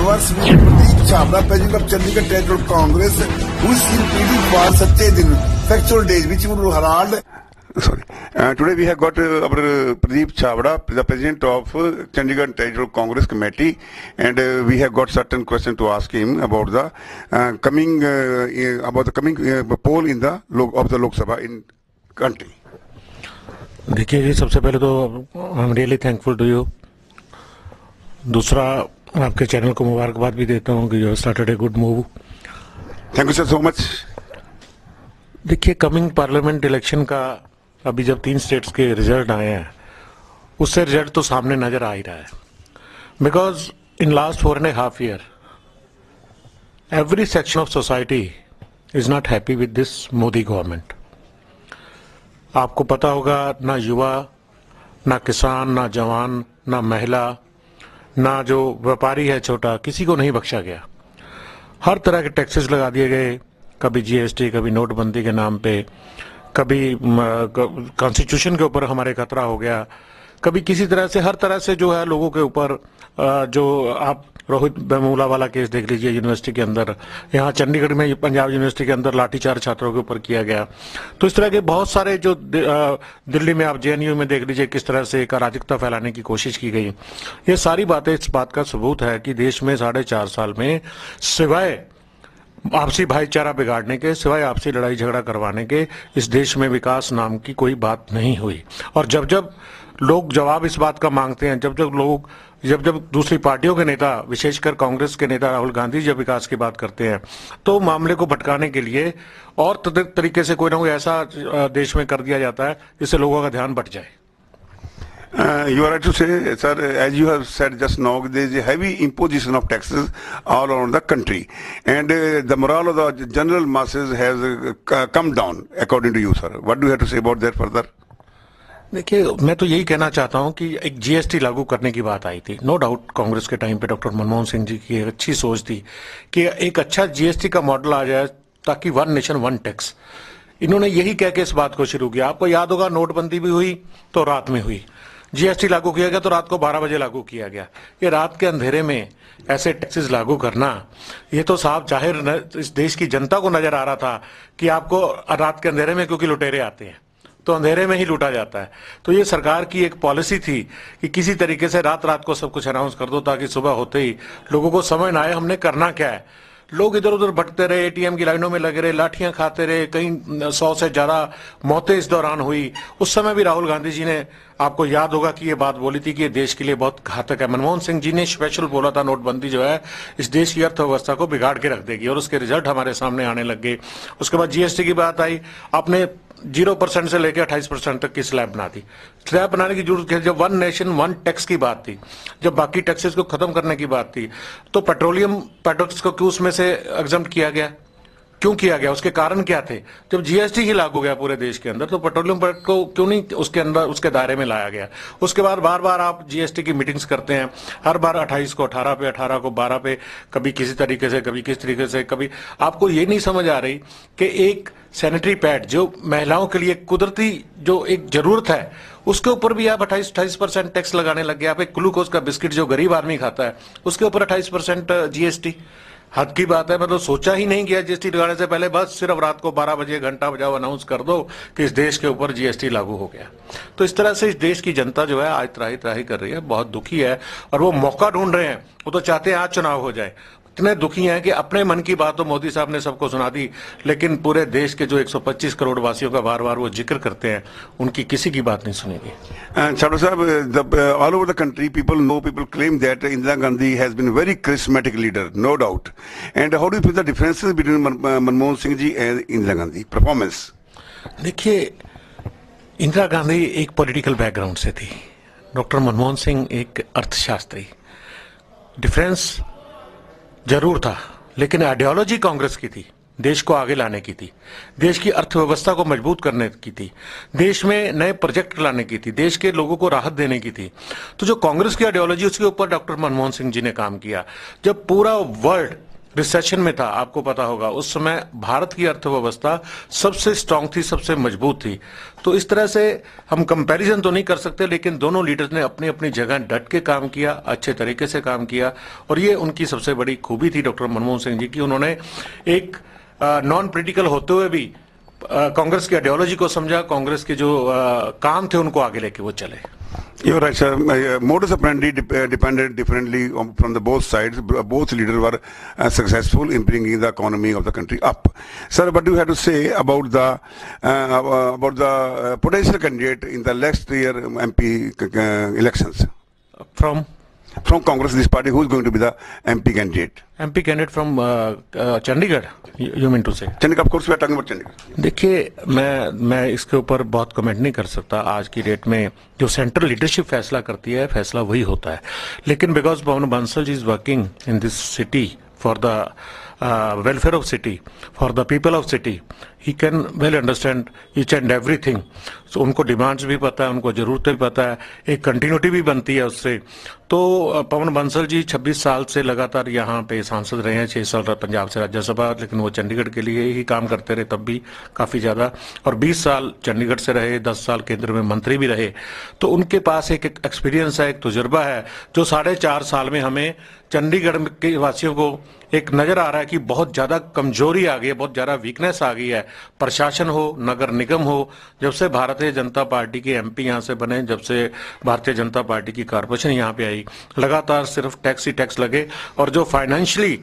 Universe with Pradeep Chhabra, President of Chandigarh Territorial Congress, who is still pleading for Sache Din, factual days, which would herald. Sorry. Today we have got our Pradeep Chhabra, the President of Chandigarh Territorial Congress Committee, and we have got certain questions to ask him about the coming poll in the of the Lok Sabha in country. देखिए जी, सबसे पहले तो I am really thankful to you. दूसरा, आपके channel को मुबारकबाद भी देता हूँ कि you have started a good move. Thank you sir so much. देखिए, कमिंग पार्लियामेंट इलेक्शन का अभी जब 3 स्टेट्स के रिजल्ट आए हैं, उससे रिजल्ट तो सामने नजर आ ही रहा है। Because in last 4.5 years every section of society is not happy with this Modi government. आपको पता होगा, ना युवा, ना किसान, ना जवान, ना महिला, ना जो व्यापारी है छोटा, किसी को नहीं बख्शा गया। हर तरह के टैक्सेस लगा दिए गए, कभी जीएसटी, कभी नोटबंदी के नाम पे, कभी कॉन्स्टिट्यूशन के ऊपर हमारे खतरा हो गया, कभी किसी तरह से, हर तरह से जो है लोगों के ऊपर, जो आप रोहित वेमुला वाला केस देख लीजिए यूनिवर्सिटी के अंदर, यहाँ चंडीगढ़ में पंजाब यूनिवर्सिटी के अंदर लाठीचार्ज छात्रों के ऊपर किया गया। तो इस तरह के बहुत सारे जो दिल्ली में आप जेएनयू में देख लीजिए किस तरह से एक अराजकता फैलाने की कोशिश की गई। ये सारी बातें इस बात का सबूत है कि देश में 4.5 साल में सिवाय आपसी भाईचारा बिगाड़ने के, सिवाय आपसी लड़ाई झगड़ा करवाने के, इस देश में विकास नाम की कोई बात नहीं हुई। और जब जब लोग जवाब इस बात का मांगते हैं, जब जब दूसरी पार्टियों के नेता, विशेषकर कांग्रेस के नेता राहुल गांधी जब विकास की बात करते हैं, तो मामले को भटकाने के लिए और तरीके से कोई ना कोई ऐसा देश में कर दिया जाता है जिससे लोगों का ध्यान भट जाए। You are right to say, sir, as you have said just now, there is a heavy imposition of taxes all around the country, and the morale of the general masses has come down, according to you, sir. What do you have to say about that further? देखिए, मैं तो यही कहना चाहता हूं कि एक GST लागू करने की बात आई थी। नो डाउट कांग्रेस के टाइम पे डॉक्टर मनमोहन सिंह जी की एक अच्छी सोच थी कि एक अच्छा जीएसटी का मॉडल आ जाए ताकि 1 नेशन 1 टैक्स। इन्होंने यही कह के इस बात को शुरू किया। आपको याद होगा, नोटबंदी भी हुई तो रात में हुई, जीएसटी लागू किया गया तो रात को 12 बजे लागू किया गया। ये रात के अंधेरे में ऐसे टैक्सेस लागू करना, ये तो साफ जाहिर इस देश की जनता को नजर आ रहा था कि आपको रात के अंधेरे में, क्योंकि लुटेरे आते हैं तो अंधेरे में ही लूटा जाता है। तो ये सरकार की एक पॉलिसी थी कि किसी तरीके से रात रात को सब कुछ अनाउंस कर दो ताकि सुबह होते ही लोगों को समझ ना आए हमने करना क्या है। लोग इधर उधर भटकते रहे, एटीएम की लाइनों में लगे रहे, लाठियां खाते रहे, कई 100 से ज्यादा मौतें इस दौरान हुई। उस समय भी राहुल गांधी जी ने, आपको याद होगा कि ये बात बोली थी कि ये देश के लिए बहुत घातक है। मनमोहन सिंह जी ने स्पेशल बोला था, नोटबंदी जो है इस देश की अर्थव्यवस्था को बिगाड़ के रख देगी, और उसके रिजल्ट हमारे सामने आने लग गए। उसके बाद जीएसटी की बात आई, आपने 0% से लेकर 28% तक की स्लैब बना दी। स्लैब बनाने की जरूरत है जब 1 नेशन 1 टैक्स की बात थी, जब बाकी टैक्सेस को खत्म करने की बात थी, तो पेट्रोलियम प्रोडक्ट्स को क्यों उसमें से एग्जम्प्ट किया गया? क्यों किया गया? उसके कारण क्या थे? जब जीएसटी ही लागू हो गया पूरे देश के अंदर, तो पेट्रोलियम प्रोडक्ट को क्यों नहीं उसके अंदर, उसके दायरे में लाया गया? उसके बाद बार बार आप जीएसटी की मीटिंग्स करते हैं, हर बार 28 को 18 पे, 18 को 12 पे, कभी किसी तरीके से, कभी किस तरीके से, कभी आपको ये नहीं समझ आ रही कि एक सैनिटरी पैड जो महिलाओं के लिए कुदरती जो एक जरूरत है, उसके ऊपर भी आप 28% टैक्स लगाने लग गए। आप एक ग्लूकोज का बिस्किट जो गरीब आदमी खाता है, उसके ऊपर 28% जीएसटी। हद की बात है। मतलब सोचा ही नहीं गया जीएसटी लगाने से पहले, बस सिर्फ रात को 12 बजे घंटा बजाओ अनाउंस कर दो कि इस देश के ऊपर जीएसटी लागू हो गया। तो इस तरह से इस देश की जनता जो है आज त्राही त्राही कर रही है, बहुत दुखी है, और वो मौका ढूंढ रहे हैं। वो तो चाहते हैं आज चुनाव हो जाए। इतने दुखी हैं कि अपने मन की बात तो मोदी साहब ने सबको सुना दी, लेकिन पूरे देश के जो 125 करोड़ वासियों का बार बार वो जिक्र करते हैं, उनकी किसी की बात नहीं सुनेगी। Chhabra Sahab, all over the country, people claim that Indira Gandhi has been a very charismatic leader, no doubt. And how do you feel the differences between Manmohan Singh ji and Indira Gandhi performance? देखिए, इंदिरा गांधी एक political background से थी, doctor Manmohan Singh एक अर्थशास्त्री। Difference जरूर था, लेकिन ideology Congress की थी, देश को आगे लाने की थी, देश की अर्थव्यवस्था को मजबूत करने की थी, देश में नए प्रोजेक्ट लाने की थी, देश के लोगों को राहत देने की थी। तो जो कांग्रेस की आइडियोलॉजी, उसके ऊपर डॉक्टर मनमोहन सिंह जी ने काम किया। जब पूरा वर्ल्ड रिसेशन में था, आपको पता होगा, उस समय भारत की अर्थव्यवस्था सबसे स्ट्रांग थी, सबसे मजबूत थी। तो इस तरह से हम कंपैरिजन तो नहीं कर सकते, लेकिन दोनों लीडर्स ने अपनी अपनी जगह डट के काम किया, अच्छे तरीके से काम किया। और ये उनकी सबसे बड़ी खूबी थी डॉक्टर मनमोहन सिंह जी की, उन्होंने एक नॉन पॉलिटिकल होते हुए भी कांग्रेस की आइडियोलॉजी को समझा, कांग्रेस के जो काम थे उनको आगे लेके वो चले। You're right, sir. Modus operandi depended differently from the both sides. Both leaders were successful in bringing the economy of the country up. Sir, what do you have to say about the potential candidate in the next year MP elections? From Congress, this party, who is going to be the MP candidate? MP candidate from Chandigarh, you mean to say? Chandigarh, of course, we are talking about Chandigarh. देखिए, मैं इसके ऊपर बहुत comment नहीं कर सकता। आज की डेट में जो सेंट्रल लीडरशिप फैसला करती है, फैसला वही होता है। लेकिन because Pawan Bansal ji is working in this city for the welfare of city, for the people of city, he can well understand each and everything. So उनको डिमांड्स भी पता है, उनको जरूरतें भी पता है, एक कंटिन्यूटी भी बनती है उससे। तो पवन बंसल जी 26 साल से लगातार यहाँ पे सांसद रहे हैं, 6 साल पंजाब से राज्यसभा, लेकिन वो चंडीगढ़ के लिए ही काम करते रहे तब भी काफी ज्यादा, और 20 साल चंडीगढ़ से रहे, 10 साल केंद्र में मंत्री भी रहे। तो उनके पास एक एक्सपीरियंस है, एक तजुर्बा है, जो 4.5 साल में हमें चंडीगढ़ के वासियों को एक नजर आ रहा है कि बहुत ज्यादा कमजोरी आ गई है, बहुत ज्यादा वीकनेस आ गई है। प्रशासन हो, नगर निगम हो, जब से भारतीय जनता पार्टी के एमपी यहाँ से बने, जब से भारतीय जनता पार्टी की कारपोरेशन यहाँ पे आई, लगातार सिर्फ टैक्स ही टैक्स लगे। और जो फाइनेंशियली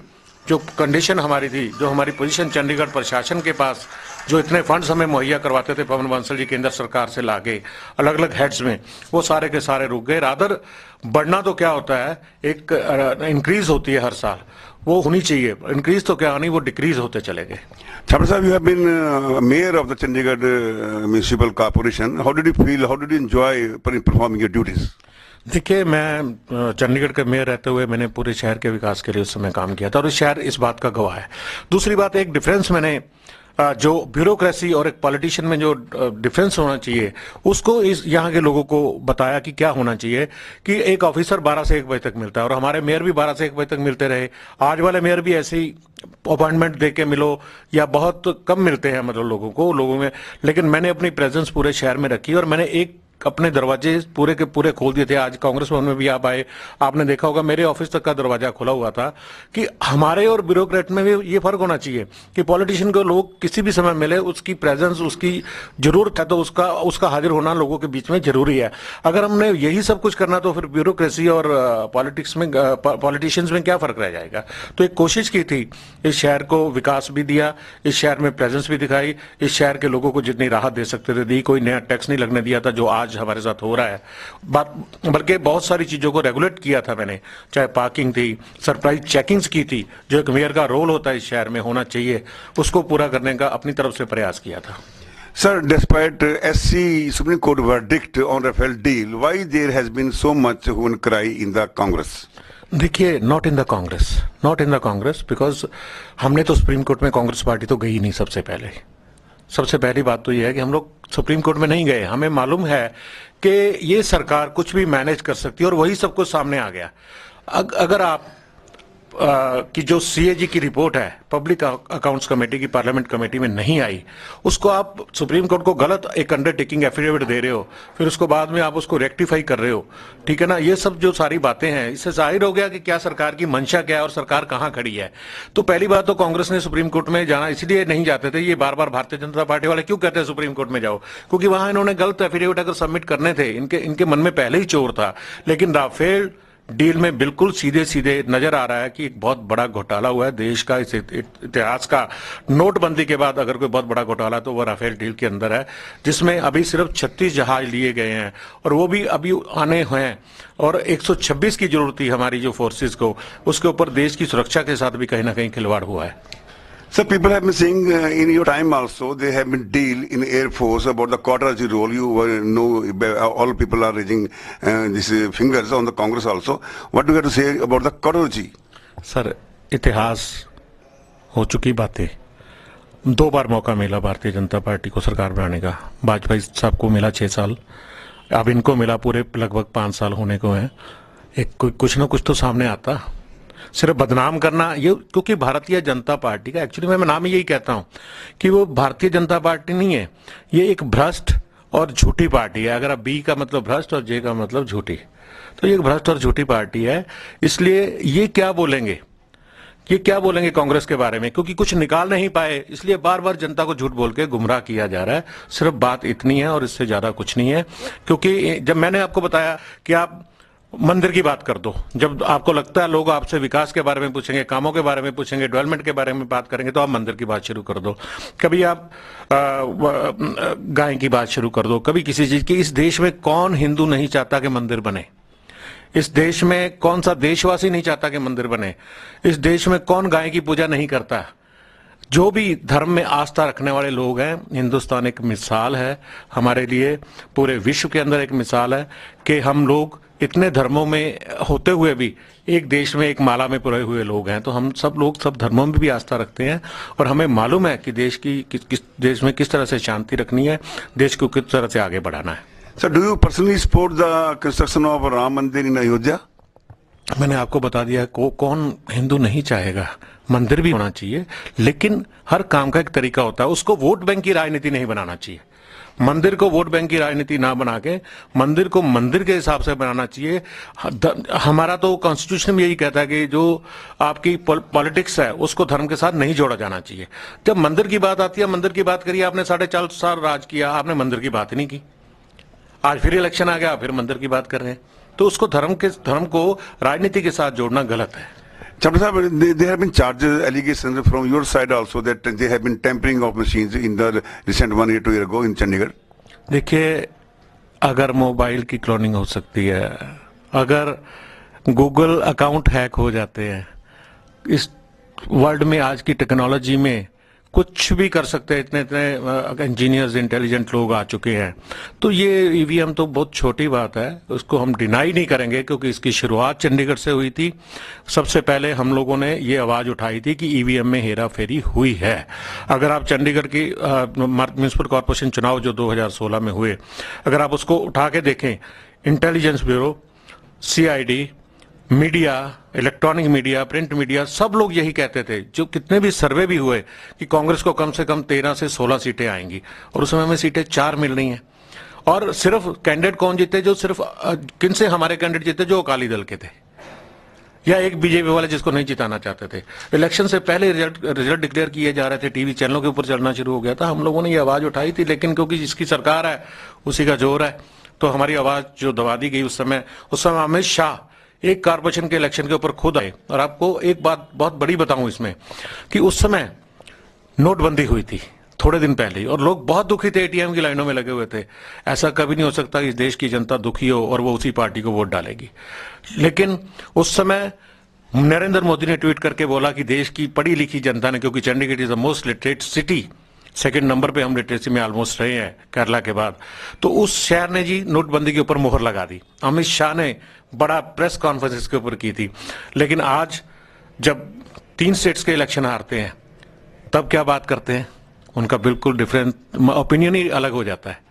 जो कंडीशन हमारी थी, जो हमारी पोजीशन चंडीगढ़ प्रशासन के पास जो इतने फंड्स हमें मुहैया करवाते थे पवन बंसल जी केंद्र सरकार से लाके अलग अलग हेड्स में, वो सारे के सारे रुक गए। रादर बढ़ना तो क्या होता है, एक इंक्रीज होती है हर साल, वो होनी चाहिए। इंक्रीज तो क्या होनी, वो डिक्रीज होते चले गए। Chhabra sahab, you have been mayor of the Chandigarh Municipal Corporation. How did you feel? How did you enjoy performing your duties? देखिए, मैं चंडीगढ़ के मेयर रहते हुए मैंने पूरे शहर के विकास के लिए उस समय काम किया था, और शहर इस बात का गवाह है। दूसरी बात, एक डिफरेंस मैंने जो ब्यूरोक्रेसी और एक पॉलिटिशियन में जो डिफरेंस होना चाहिए, उसको इस यहाँ के लोगों को बताया कि क्या होना चाहिए, कि एक ऑफिसर 12 से 1 बजे तक मिलता है, और हमारे मेयर भी 12 से 1 बजे तक मिलते रहे। आज वाले मेयर भी ऐसे ही अपॉइंटमेंट दे के मिलो, या बहुत कम मिलते हैं मतलब लोगों में। लेकिन मैंने अपनी प्रेजेंस पूरे शहर में रखी, और मैंने एक अपने दरवाजे पूरे के पूरे खोल दिए थे। आज कांग्रेस भवन में भी आप आए, आपने देखा होगा मेरे ऑफिस तक का दरवाजा खुला हुआ था। कि हमारे और ब्यूरोक्रेट में भी ये फर्क होना चाहिए कि पॉलिटिशियन को लोग किसी भी समय मिले, उसकी प्रेजेंस, उसकी जरूरत है तो उसका हाजिर होना लोगों के बीच में जरूरी है। अगर हमने यही सब कुछ करना तो फिर ब्यूरोक्रेसी और पॉलिटिक्स में, पॉलिटिशियंस में क्या फर्क रह जाएगा। तो एक कोशिश की थी, इस शहर को विकास भी दिया, इस शहर में प्रेजेंस भी दिखाई, इस शहर के लोगों को जितनी राहत दे सकते थे दी, कोई नया टैक्स नहीं लगने दिया था जो आज हमारे साथ हो रहा है। बल्कि बहुत सारी चीजों को रेगुलेट किया था मैंने, चाहे पार्किंग थी, सरप्राइज चेकिंग्स की थी, जो एक मेयर का रोल होता है इस शहर में होना चाहिए, उसको पूरा करने का अपनी तरफ से प्रयास किया था। Sir, despite SC Supreme Court verdict on Rafale deal, why there has been so much hue and cry in the Congress? देखिए, not in the Congress, because हमने तो सुप्रीम कोर्ट में, कांग्रेस पार्टी तो गई नहीं। सबसे पहली बात तो यह है कि हम लोग सुप्रीम कोर्ट में नहीं गए। हमें मालूम है कि ये सरकार कुछ भी मैनेज कर सकती है, और वही सब कुछ सामने आ गया। अगर आप कि जो सीएजी की रिपोर्ट है पब्लिक अकाउंट्स कमेटी की, पार्लियामेंट कमेटी में नहीं आई, उसको आप सुप्रीम कोर्ट को गलत एक अंडरटेकिंग एफिडेविट दे रहे हो, फिर उसको बाद में आप उसको रेक्टिफाई कर रहे हो, ठीक है ना। ये सब जो सारी बातें हैं, इससे जाहिर हो गया कि क्या सरकार की मंशा क्या है और सरकार कहां खड़ी है। तो पहली बात तो कांग्रेस ने सुप्रीम कोर्ट में जाना इसलिए नहीं जाते थे, ये बार बार भारतीय जनता पार्टी वाले क्यों कहते हैं सुप्रीम कोर्ट में जाओ, क्योंकि वहां इन्होंने गलत एफिडेविट अगर सबमिट करने थे, इनके मन में पहले ही चोर था। लेकिन राफेल डील में बिल्कुल सीधे सीधे नजर आ रहा है कि एक बहुत बड़ा घोटाला हुआ है देश का, इस इतिहास का। नोटबंदी के बाद अगर कोई बहुत बड़ा घोटाला तो वो राफेल डील के अंदर है, जिसमें अभी सिर्फ 36 जहाज लिए गए हैं, और वो भी अभी आने हुए हैं, और 126 की जरूरत थी हमारी जो फोर्सेस को, उसके ऊपर देश की सुरक्षा के साथ भी कहीं ना कहीं खिलवाड़ हुआ है। So people have been saying in your time also they have been deal in Air Force about the Quadrilateral role. You know, all people are raising these fingers on the Congress also. What do you have to say about the Quadrilateral? Sir, इतिहास हो चुकी बातें। 2 बार मौका मिला Bharatiya Janata party को सरकार बनाने का। वाजपेयी साहब को मिला 6 साल, अब इनको मिला पूरे लगभग 5 साल होने को है। एक कुछ ना कुछ तो सामने आता। सिर्फ बदनाम करना ये, क्योंकि भारतीय जनता पार्टी का एक्चुअली मैं नाम यही कहता हूं कि वो भारतीय जनता पार्टी नहीं है, ये एक भ्रष्ट और झूठी पार्टी है। अगर आप बी का मतलब भ्रष्ट और जे का मतलब झूठी, तो ये एक भ्रष्ट और झूठी पार्टी है। इसलिए ये क्या बोलेंगे कांग्रेस के बारे में, क्योंकि कुछ निकाल नहीं पाए, इसलिए बार बार जनता को झूठ बोल के गुमराह किया जा रहा है। सिर्फ बात इतनी है और इससे ज्यादा कुछ नहीं है। क्योंकि जब मैंने आपको बताया कि आप मंदिर की बात कर दो, जब आपको लगता है लोग आपसे विकास के बारे में पूछेंगे, कामों के बारे में पूछेंगे, डेवलपमेंट के बारे में बात करेंगे, तो आप मंदिर की बात शुरू कर दो। कभी आप गाय की बात शुरू कर दो, कभी किसी चीज की। इस देश में कौन हिंदू नहीं चाहता कि मंदिर बने? इस देश में कौन सा देशवासी नहीं चाहता कि मंदिर बने? इस देश में कौन गाय की पूजा नहीं करता? जो भी धर्म में आस्था रखने वाले लोग हैं, हिंदुस्तान एक मिसाल है हमारे लिए, पूरे विश्व के अंदर एक मिसाल है कि हम लोग इतने धर्मों में होते हुए भी एक देश में एक माला में पुरे हुए लोग हैं। तो हम सब लोग सब धर्मों में भी आस्था रखते हैं और हमें मालूम है कि देश की किस देश में किस तरह से शांति रखनी है, देश को किस तरह से आगे बढ़ाना है। Sir, do you personally support the construction of Ram मंदिर इन अयोध्या? मैंने आपको बता दिया कौन हिंदू नहीं चाहेगा, मंदिर भी होना चाहिए, लेकिन हर काम का एक तरीका होता है। उसको वोट बैंक की राजनीति नहीं बनाना चाहिए। मंदिर को वोट बैंक की राजनीति ना बना के मंदिर को मंदिर के हिसाब से बनाना चाहिए। हमारा तो कॉन्स्टिट्यूशन में यही कहता है कि जो आपकी पॉलिटिक्स है उसको धर्म के साथ नहीं जोड़ा जाना चाहिए। जब मंदिर की बात आती है, मंदिर की बात करिए, आपने 4.5 साल राज किया, आपने मंदिर की बात ही नहीं की। आज फिर इलेक्शन आ गया, फिर मंदिर की बात कर रहे हैं। तो उसको धर्म को राजनीति के साथ जोड़ना गलत है। Chhabra Sahib, there have been charges, allegations from your side also that they have been tampering of machines in the recent 1 year, 2 year ago in Chandigarh. देखिए, अगर मोबाइल की क्लोनिंग हो सकती है, अगर गूगल अकाउंट हैक हो जाते हैं, इस वर्ल्ड में आज की टेक्नोलॉजी में कुछ भी कर सकते हैं, इतने इंजीनियर्स इंटेलिजेंट लोग आ चुके हैं। तो ये ईवीएम तो बहुत छोटी बात है, उसको हम डिनाई नहीं करेंगे, क्योंकि इसकी शुरुआत चंडीगढ़ से हुई थी। सबसे पहले हम लोगों ने ये आवाज उठाई थी कि ईवीएम में हेरा फेरी हुई है। अगर आप चंडीगढ़ की म्युनिसिपल कॉर्पोरेशन चुनाव जो 2016 में हुए, अगर आप उसको उठा के देखें, intelligence bureau, CID, media, electronic media, print media, सब लोग यही कहते थे, जो कितने भी सर्वे भी हुए, कि कांग्रेस को कम से कम 13 से 16 सीटें आएंगी, और उस समय में सीटें 4 मिल रही हैं। और सिर्फ कैंडिडेट कौन जीते? जो सिर्फ किन से हमारे कैंडिडेट जीते? जो अकाली दल के थे, या एक बीजेपी वाले जिसको नहीं जिताना चाहते थे। इलेक्शन से पहले रिजल्ट डिक्लेयर किए जा रहे थे, टीवी चैनलों के ऊपर चलना शुरू हो गया था। हम लोगों ने ये आवाज उठाई थी, लेकिन क्योंकि जिसकी सरकार है उसी का जोर है, तो हमारी आवाज जो दबा दी गई उस समय अमित शाह एक कारपोरेशन के इलेक्शन के ऊपर खुद आए। और आपको एक बात बहुत बड़ी बताऊं इसमें, कि उस समय नोटबंदी हुई थी थोड़े दिन पहले ही, और लोग बहुत दुखी थे, एटीएम की लाइनों में लगे हुए थे। ऐसा कभी नहीं हो सकता कि इस देश की जनता दुखी हो और वो उसी पार्टी को वोट डालेगी। लेकिन उस समय नरेंद्र मोदी ने ट्वीट करके बोला कि देश की पढ़ी लिखी जनता ने, क्योंकि Chandigarh is the most literate city, 2nd number पे हम लिटरेसी में ऑलमोस्ट रहे हैं केरला के बाद, तो उस शहर ने जी नोटबंदी के ऊपर मोहर लगा दी। अमित शाह ने बड़ा प्रेस कॉन्फ्रेंस के ऊपर की थी। लेकिन आज जब 3 स्टेट्स के इलेक्शन हारते हैं, तब क्या बात करते हैं? उनका बिल्कुल डिफरेंट ओपिनियन ही अलग हो जाता है।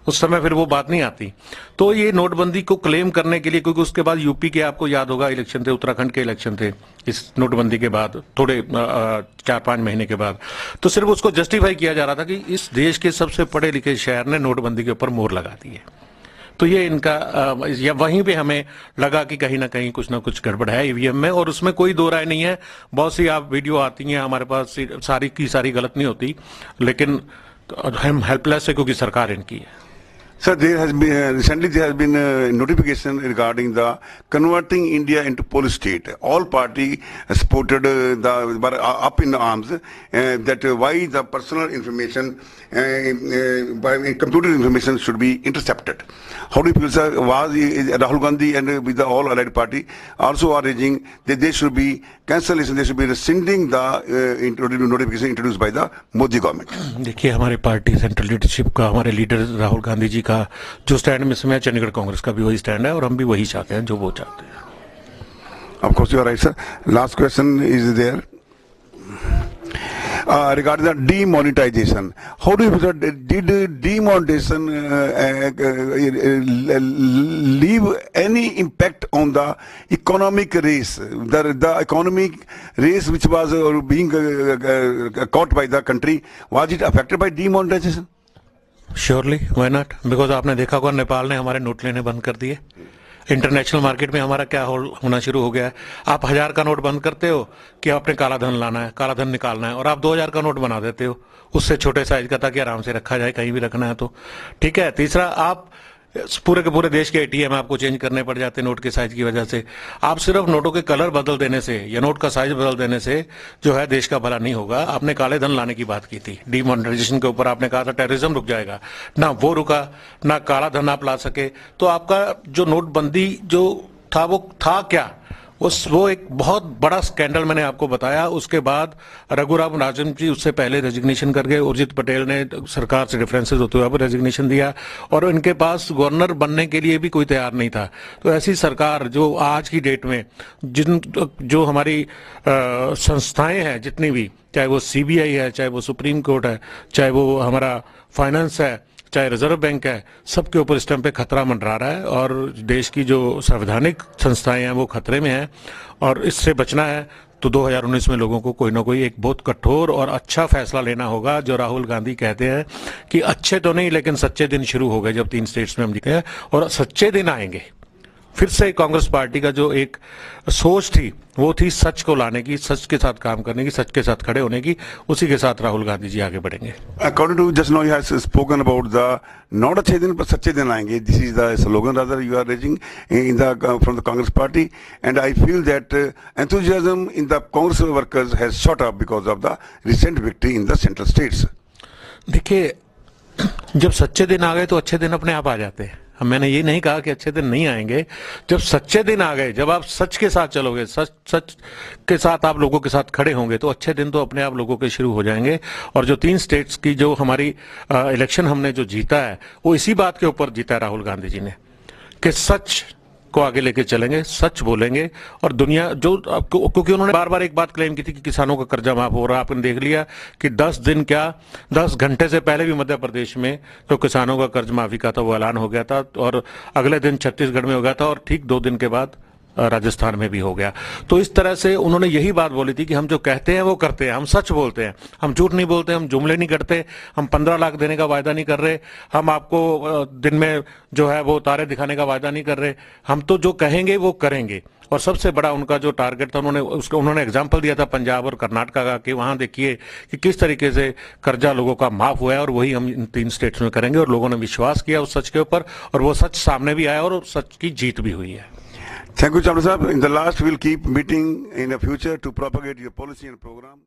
उस समय फिर वो बात नहीं आती। तो ये नोटबंदी को क्लेम करने के लिए, क्योंकि उसके बाद यूपी के, आपको याद होगा, इलेक्शन थे, उत्तराखंड के इलेक्शन थे इस नोटबंदी के बाद, थोड़े 4-5 महीने के बाद, तो सिर्फ उसको जस्टिफाई किया जा रहा था कि इस देश के सबसे पढ़े लिखे शहर ने नोटबंदी के ऊपर मोहर लगा दी है। तो ये इनका या वहीं पे हमें लगा कि कहीं ना कहीं कुछ ना कुछ गड़बड़ है ईवीएम में, और उसमें कोई दो राय नहीं है। बहुत सी आप वीडियो आती हैं हमारे पास, सारी की सारी गलत नहीं होती, लेकिन हम हेल्पलेस है क्योंकि सरकार इनकी है। Sir, there has been recently there has been a notification regarding the converting India into police state. All party supported were up in arms that why the personal information, computer information should be intercepted. How do you feel, sir? Was Rahul Gandhi and with the all allied party also are urging that they should be cancellation, they should be rescinding the notification introduced by the Modi government? देखिए, हमारे party central leadership का, हमारे leader Rahul Gandhi ji का जो stand में समय, चंडीगढ़ कांग्रेस का भी वही स्टैंड है, और हम भी वही चाहते हैं जो वो चाहते हैं। Of course, you are right, sir. Last question is there. regarding the demonetization. How do you did demonetization leave any impact on the economic race, the economic race which was being caught by the country? Was it affected by demonetization? Surely, why not? Because आपने देखा होगा नेपाल ने हमारे note लेने बंद कर दिए। International market में हमारा क्या होना शुरू हो गया है? आप 1000 का नोट बंद करते हो कि आपने काला धन लाना है, काला धन निकालना है, और आप 2000 का नोट बना देते हो उससे छोटे साइज का, ताकि आराम से रखा जाए, कहीं भी रखना है तो ठीक है। तीसरा, आप पूरे के पूरे देश के एटीएम आपको चेंज करने पड़ जाते हैं नोट के साइज की वजह से। आप सिर्फ नोटों के कलर बदल देने से या नोट का साइज बदल देने से जो है देश का भला नहीं होगा। आपने काले धन लाने की बात की थी, डीमोनेटाइजेशन के ऊपर आपने कहा था टेररिज्म रुक जाएगा, ना वो रुका, ना काला धन आप ला सके। तो आपका जो नोटबंदी जो था वो था क्या? वो एक बहुत बड़ा स्कैंडल मैंने आपको बताया। उसके बाद रघुराम राजन जी उससे पहले रेजिग्नेशन कर गए, उर्जित पटेल ने सरकार से डिफरेंसेस होते हुए अब रेजिग्नेशन दिया, और इनके पास गवर्नर बनने के लिए भी कोई तैयार नहीं था। तो ऐसी सरकार जो आज की डेट में जो हमारी संस्थाएं हैं जितनी भी, चाहे वो सीबीआई है, चाहे वो सुप्रीम कोर्ट है, चाहे वो हमारा फाइनेंस है, चाहे रिजर्व बैंक है, सबके ऊपर इस टाइम पे खतरा मंडरा रहा है, और देश की जो संवैधानिक संस्थाएं हैं वो खतरे में हैं। और इससे बचना है तो 2019 में लोगों को कोई ना कोई एक बहुत कठोर और अच्छा फैसला लेना होगा। जो राहुल गांधी कहते हैं कि अच्छे तो नहीं लेकिन सच्चे दिन शुरू हो गए जब 3 स्टेट्स में हम जीते हैं, और सच्चे दिन आएंगे। फिर से कांग्रेस पार्टी का जो एक सोच थी वो थी सच को लाने की, सच के साथ काम करने की, सच के साथ खड़े होने की। उसी के साथ राहुल गांधी जी आगे बढ़ेंगे। According to just now you have spoken about the not अच्छे दिन पर सच्चे दिन आएंगे. This is the slogan rather you are raising in the from the Congress party, and I feel that enthusiasm in the Congress workers has shot up because of the recent victory in the central states. देखिए, जब सच्चे दिन आ गए तो अच्छे दिन अपने आप आ जाते हैं। मैंने ये नहीं कहा कि अच्छे दिन नहीं आएंगे। जब सच्चे दिन आ गए, जब आप सच के साथ चलोगे, सच के साथ आप लोगों के साथ खड़े होंगे, तो अच्छे दिन तो अपने आप लोगों के शुरू हो जाएंगे। और जो 3 स्टेट्स की जो हमारी इलेक्शन हमने जो जीता है वो इसी बात के ऊपर जीता है राहुल गांधी जी ने, कि सच को आगे लेके चलेंगे, सच बोलेंगे। और दुनिया जो क्योंकि उन्होंने बार बार एक बात क्लेम की थी कि किसानों का कर्जा माफ हो रहा। आपने देख लिया कि 10 दिन क्या 10 घंटे से पहले भी मध्य प्रदेश में जो किसानों का कर्ज माफी का था वो ऐलान हो गया था, और अगले दिन छत्तीसगढ़ में हो गया था, और ठीक 2 दिन के बाद राजस्थान में भी हो गया। तो इस तरह से उन्होंने यही बात बोली थी कि हम जो कहते हैं वो करते हैं, हम सच बोलते हैं, हम झूठ नहीं बोलते, हम जुमले नहीं करते, हम 15 लाख देने का वायदा नहीं कर रहे, हम आपको दिन में जो है वो तारे दिखाने का वायदा नहीं कर रहे, हम तो जो कहेंगे वो करेंगे। और सबसे बड़ा उनका जो टारगेट था, उन्होंने एग्जाम्पल दिया था पंजाब और कर्नाटक का, कि वहां देखिए कि किस तरीके से कर्जा लोगों का माफ हुआ है, और वही हम इन 3 स्टेट्स में करेंगे। और लोगों ने विश्वास किया उस सच के ऊपर, और वो सच सामने भी आया और सच की जीत भी हुई है। Thank you, Chandra Sahab. In the last, we'll keep meeting in the future to propagate your policy and program.